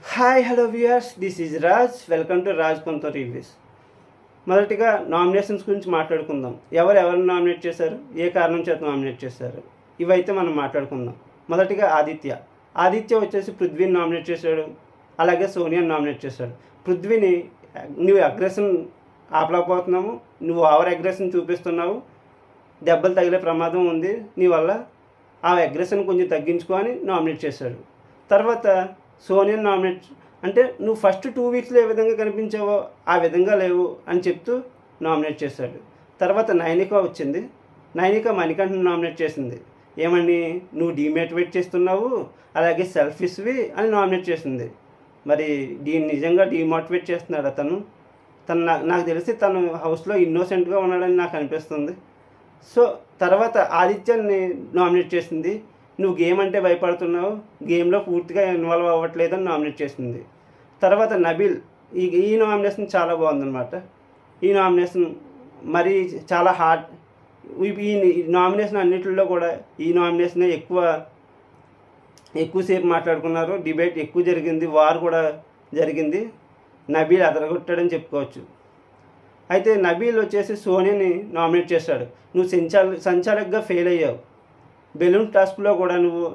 Hi hello viewers, this is Raj. Welcome to Raj కొంత reviews. మొదటిగా nominations గురించి మాట్లాడుకుందాం. ఎవరిని నామినేట్ చేశారు, ఏ కారణం చేత నామినేట్ చేశారు, ఇవైతే మనం మాట్లాడుకుందాం. మొదటిగా ఆదిత్య వచ్చేసి పృథ్వీని నామినేట్ చేశాడు, అలాగే సోనియాని నామినేట్ చేశాడు. పృథ్వీని నువ్వు అగ్రెషన్ ఆపలేకపోతున్నావు, నువ్వు ఓవర్ అగ్రెషన్ చూపిస్తున్నావు, దెబ్బలు తగిలే ప్రమాదం ఉంది, నీ వల్ల ఆ అగ్రెషన్ కొంచెం తగ్గించుకో అని నామినేట్ చేశాడు. తర్వాత సోనియాని నామినేట్ అంటే నువ్వు ఫస్ట్ 2 వీక్స్లో ఏ విధంగా కనిపించావో ఆ విధంగా లేవు అని చెప్తూ నామినేట్ చేశాడు. తర్వాత నైనిక వచ్చింది. నైనిక మణికంఠను నామినేట్ చేసింది. ఏమని, నువ్వు డీమోటివేట్ చేస్తున్నావు, అలాగే సెల్ఫిష్వి అని నామినేట్ చేసింది. మరి నిజంగా డీమోటివేట్ చేస్తున్నాడు తను నాకు తెలిసి తను హౌస్లో ఇన్నోసెంట్గా ఉన్నాడని నాకు అనిపిస్తుంది. సో తర్వాత ఆదిత్యాన్ని నామినేట్ చేసింది. నువ్వు గేమ్ అంటే భయపడుతున్నావు, గేమ్లో పూర్తిగా ఇన్వాల్వ్ అవ్వట్లేదని నామినేట్ చేసింది. తర్వాత నబీల్, ఈ నామినేషన్ చాలా బాగుందన్నమాట. ఈ నామినేషన్ మరి చాలా హార్డ్. ఈ నామినేషన్ అన్నిటిలో కూడా ఈ నామినేషనే ఎక్కువసేపు మాట్లాడుకున్నారు, డిబేట్ ఎక్కువ జరిగింది, వార్ కూడా జరిగింది. నబీల్ అదరగొట్టాడని చెప్పుకోవచ్చు. అయితే నబీల్ వచ్చేసి సోనియాని నామినేట్ చేశాడు. నువ్వు సంచాలకుగా ఫెయిల్ అయ్యావు. బెలూన్ టాస్క్లో కూడా నువ్వు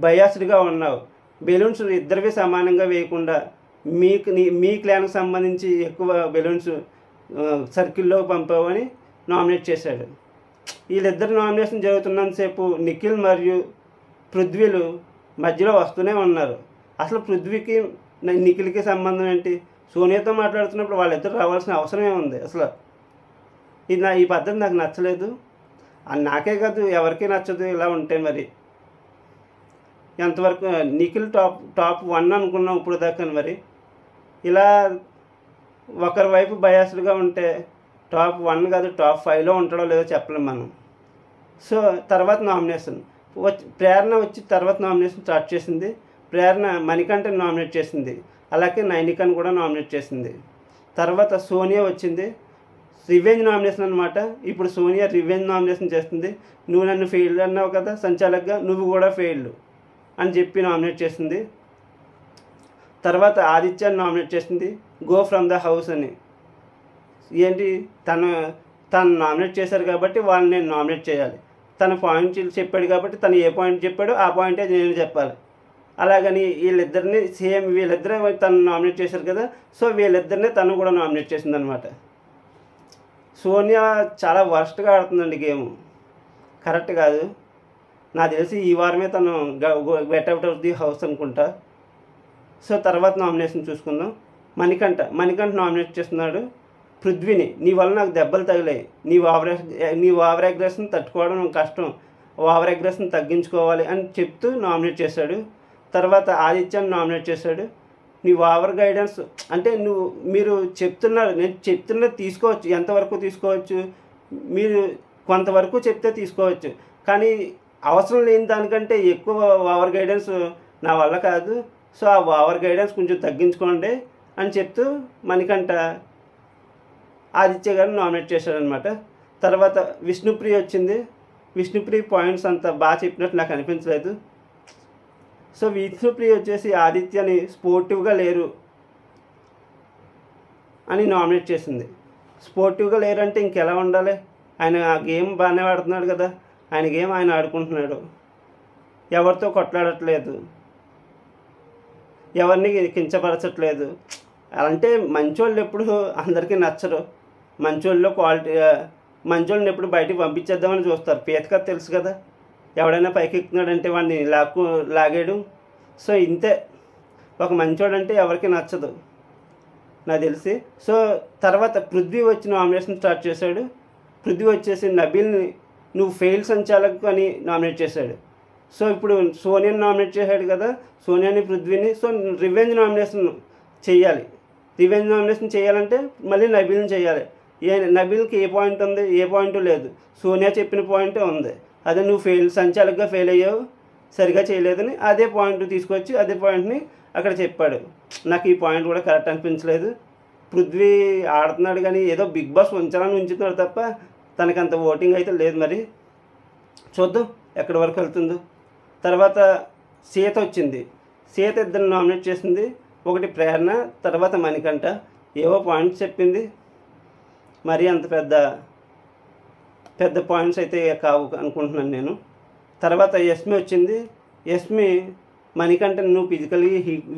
బయాస్డ్గా ఉన్నావు. బెలూన్స్ ఇద్దరివి సమానంగా వేయకుండా మీ క్లాన్కి సంబంధించి ఎక్కువ బెలూన్స్ సర్కిల్లో పంపావని నామినేట్ చేశాడు. వీళ్ళిద్దరు నామినేషన్ జరుగుతున్నంతసేపు నిఖిల్ మరియు పృథ్వీలు మధ్యలో వస్తూనే ఉన్నారు. అసలు పృథ్వీకి నిఖిల్కి సంబంధం ఏంటి? సోనియాతో మాట్లాడుతున్నప్పుడు వాళ్ళిద్దరు రావాల్సిన అవసరమే ఉంది. అసలు ఈ పద్ధతి నాకు నచ్చలేదు. నాకే కాదు, ఎవరికీ నచ్చదు ఇలా ఉంటే. మరి ఎంతవరకు నిఖిల్ టాప్ 1 అనుకున్నాం ఇప్పుడు దాకా. మరి ఇలా ఒకరి వైపు బయాస్డ్గా ఉంటే టాప్ 1 కాదు, టాప్ 5లో ఉంటాడో లేదో చెప్పలేం మనం. సో తర్వాత నామినేషన్ ప్రేరణ వచ్చి తర్వాత నామినేషన్ స్టార్ట్ చేసింది. ప్రేరణ మణికంఠని నామినేట్ చేసింది, అలాగే నైనికని కూడా నామినేట్ చేసింది. తర్వాత సోనియా వచ్చింది. రివెంజ్ నామినేషన్ అనమాట. ఇప్పుడు సోనియా రివెంజ్ నామినేషన్ చేస్తుంది. నువ్వు నన్ను ఫెయిల్ అన్నావు కదా సంచాలకుగా, నువ్వు కూడా ఫెయిల్ అని చెప్పి నామినేట్ చేసింది. తర్వాత ఆదిత్యాన్ని నామినేట్ చేసింది, గో ఫ్రమ్ ద హౌస్ అని. ఏంటి, తను నామినేట్ చేశారు కాబట్టి వాళ్ళని నేను నామినేట్ చేయాలి. తన పాయింట్ చెప్పాడు కాబట్టి తను ఏ పాయింట్ చెప్పాడో ఆ పాయింటే నేను చెప్పాలి. అలాగని వీళ్ళిద్దరే తను నామినేట్ చేశారు కదా, సో వీళ్ళిద్దరినే తను కూడా నామినేట్ చేసింది అనమాట. సోనియా చాలా వర్స్ట్గా ఆడుతుందండి గేమ్, కరెక్ట్ కాదు. నాకు తెలిసి ఈ వారమే తను get out of the house అనుకుంటా. సో తర్వాత నామినేషన్ చూసుకుందాం. మణికంఠ నామినేట్ చేస్తున్నాడు పృథ్వీని. నీ వల్ల నాకు దెబ్బలు తగిలాయి, నీ ఓవర్ అగ్రెషన్ తట్టుకోవడం కష్టం, ఓవర్ అగ్రెషన్ తగ్గించుకోవాలి అని చెప్తూ నామినేట్ చేశాడు. తర్వాత ఆదిత్యాన్ని నామినేట్ చేశాడు. నీ ఓవర్ గైడెన్స్ అంటే మీరు చెప్తున్నారు, నేను చెప్తున్నది తీసుకోవచ్చు, ఎంతవరకు తీసుకోవచ్చు, మీరు కొంతవరకు చెప్తే తీసుకోవచ్చు, కానీ అవసరం లేని దానికంటే ఎక్కువ ఓవర్ గైడెన్స్ నా వల్ల కాదు. సో ఆ ఓవర్ గైడెన్స్ కొంచెం తగ్గించుకోండి అని చెప్తూ మణికంఠ ఆదిత్య గారిని నామినేట్ చేశాడనమాట. తర్వాత విష్ణుప్రియ వచ్చింది. విష్ణుప్రియ పాయింట్స్ అంత బాగా చెప్పినట్టు నాకు అనిపించలేదు. సో విష్ణుప్రియ వచ్చేసి ఆదిత్యని స్పోర్టివ్గా లేరు అని నామినేట్ చేసింది. స్పోర్టివ్గా లేరు అంటే ఇంకెలా ఉండాలి? ఆయన ఆ గేమ్ బాగానే ఆడుతున్నాడు కదా, ఆయన గేమ్ ఆయన ఆడుకుంటున్నాడు, ఎవరితో కొట్లాడట్లేదు, ఎవరిని కించపరచట్లేదు. అంటే మంచోళ్ళు ఎప్పుడు అందరికీ నచ్చరు. మంచోళ్ళని ఎప్పుడు బయటికి పంపించేద్దామని చూస్తారు. పీతక తెలుసు కదా, ఎవడైనా పైకి ఎక్కుతున్నాడంటే వాడిని లాగేయడం. సో ఇంతే, ఒక మంచోడంటే ఎవరికి నచ్చదు నాకు తెలిసి. సో తర్వాత పృథ్వీ వచ్చి నామినేషన్ స్టార్ట్ చేశాడు. పృథ్వీ వచ్చేసి నబీల్ని నువ్వు ఫెయిల్ సంచాలకు అని నామినేట్ చేశాడు. సో ఇప్పుడు సోనియాని నామినేట్ చేశాడు కదా, సోనియాని పృథ్వీని. సో రివెంజ్ నామినేషన్ చేయాలి. రివెంజ్ నామినేషన్ చేయాలంటే మళ్ళీ నబీల్ని చేయాలి. నబీల్కి ఏ పాయింట్ ఉంది? ఏ పాయింట్ లేదు. సోనియా చెప్పిన పాయింటే ఉంది. అదే నువ్వు సంచాలకుగా ఫెయిల్ అయ్యావు, సరిగా చేయలేదని అదే పాయింట్ తీసుకొచ్చి అదే పాయింట్ని అక్కడ చెప్పాడు. నాకు ఈ పాయింట్ కూడా కరెక్ట్ అనిపించలేదు. పృథ్వీ ఆడుతున్నాడు కానీ ఏదో బిగ్ బాస్ ఉంచుతున్నాడు తప్ప తనకంత ఓటింగ్ అయితే లేదు. మరి చూద్దాం ఎక్కడి వరకు వెళ్తుందో. తర్వాత సీత వచ్చింది. సీత ఇద్దరు నామినేట్ చేసింది. ఒకటి ప్రేరణ, తర్వాత మణికంఠ. ఏవో పాయింట్స్ చెప్పింది, మరీ అంత పెద్ద పాయింట్స్ అయితే కావు అనుకుంటున్నాను నేను. తర్వాత యష్మి వచ్చింది. యష్మి మణికంఠ నువ్వు ఫిజికలీ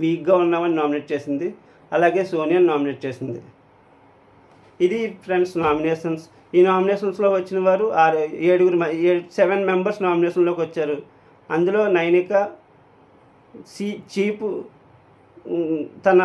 వీక్గా ఉన్నావని నామినేట్ చేసింది. అలాగే సోనియాని నామినేట్ చేసింది. ఇది ఫ్రెండ్స్ నామినేషన్స్. ఈ నామినేషన్స్లో వచ్చిన వారు 7 మెంబర్స్ నామినేషన్లోకి వచ్చారు. అందులో నైనిక చీఫ్ తన